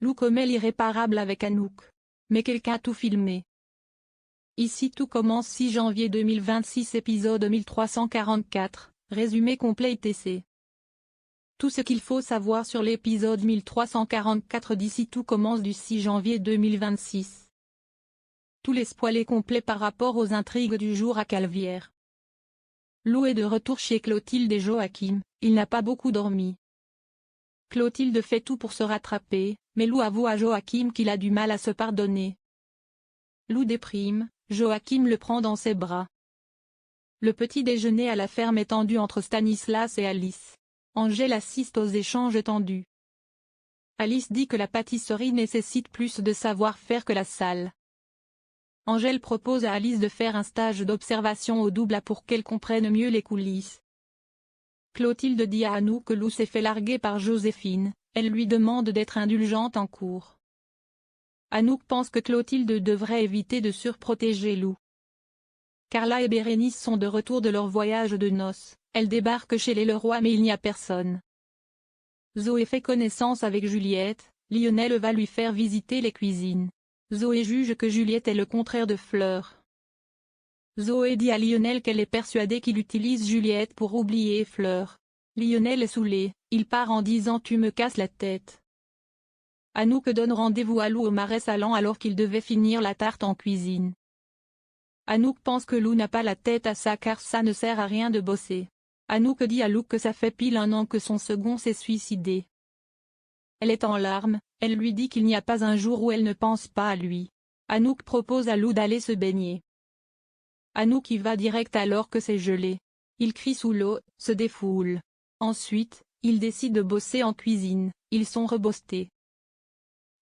Lou commet l'irréparable avec Anouk. Mais quelqu'un a tout filmé. Ici tout commence 6 janvier 2026 épisode 1344, résumé complet etc. Tout ce qu'il faut savoir sur l'épisode 1344 d'ici tout commence du 6 janvier 2026. Tous les spoilers complets par rapport aux intrigues du jour à Calvière. Lou est de retour chez Clotilde et Joachim, il n'a pas beaucoup dormi. Clotilde fait tout pour se rattraper, mais Lou avoue à Joachim qu'il a du mal à se pardonner. Lou déprime, Joachim le prend dans ses bras. Le petit déjeuner à la ferme est tendu entre Stanislas et Alice. Angèle assiste aux échanges tendus. Alice dit que la pâtisserie nécessite plus de savoir-faire que la salle. Angèle propose à Alice de faire un stage d'observation au double A pour qu'elle comprenne mieux les coulisses. Clotilde dit à Anouk que Lou s'est fait larguer par Joséphine, elle lui demande d'être indulgente en cours. Anouk pense que Clotilde devrait éviter de surprotéger Lou. Carla et Bérénice sont de retour de leur voyage de noces, elles débarquent chez les Leroy mais il n'y a personne. Zoé fait connaissance avec Juliette, Lionel va lui faire visiter les cuisines. Zoé juge que Juliette est le contraire de Fleur. Zoé dit à Lionel qu'elle est persuadée qu'il utilise Juliette pour oublier Fleur. Lionel est saoulé, il part en disant « tu me casses la tête ». Anouk donne rendez-vous à Lou au marais salant alors qu'il devait finir la tarte en cuisine. Anouk pense que Lou n'a pas la tête à ça car ça ne sert à rien de bosser. Anouk dit à Lou que ça fait pile 1 an que son second s'est suicidé. Elle est en larmes, elle lui dit qu'il n'y a pas un jour où elle ne pense pas à lui. Anouk propose à Lou d'aller se baigner. Anouk y va direct alors que c'est gelé. Il crie sous l'eau, se défoule. Ensuite, il décide de bosser en cuisine, ils sont rebostés.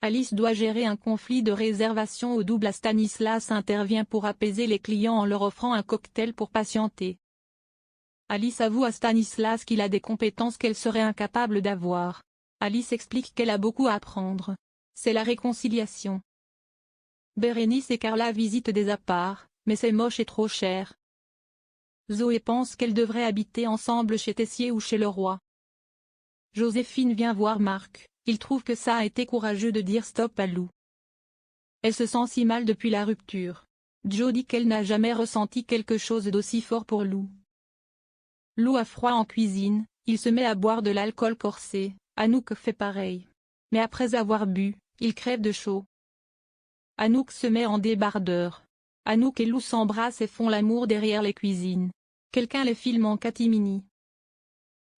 Alice doit gérer un conflit de réservation au double. Stanislas intervient pour apaiser les clients en leur offrant un cocktail pour patienter. Alice avoue à Stanislas qu'il a des compétences qu'elle serait incapable d'avoir. Alice explique qu'elle a beaucoup à apprendre. C'est la réconciliation. Bérénice et Carla visitent des apparts, mais c'est moche et trop cher. Zoé pense qu'elles devraient habiter ensemble chez Tessier ou chez Leroy. Joséphine vient voir Marc, il trouve que ça a été courageux de dire stop à Lou. Elle se sent si mal depuis la rupture. Jo dit qu'elle n'a jamais ressenti quelque chose d'aussi fort pour Lou. Lou a froid en cuisine, il se met à boire de l'alcool corsé, Anouk fait pareil. Mais après avoir bu, il crève de chaud. Anouk se met en débardeur. Anouk et Lou s'embrassent et font l'amour derrière les cuisines. Quelqu'un les filme en catimini.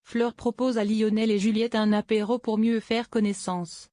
Fleur propose à Lionel et Juliette un apéro pour mieux faire connaissance.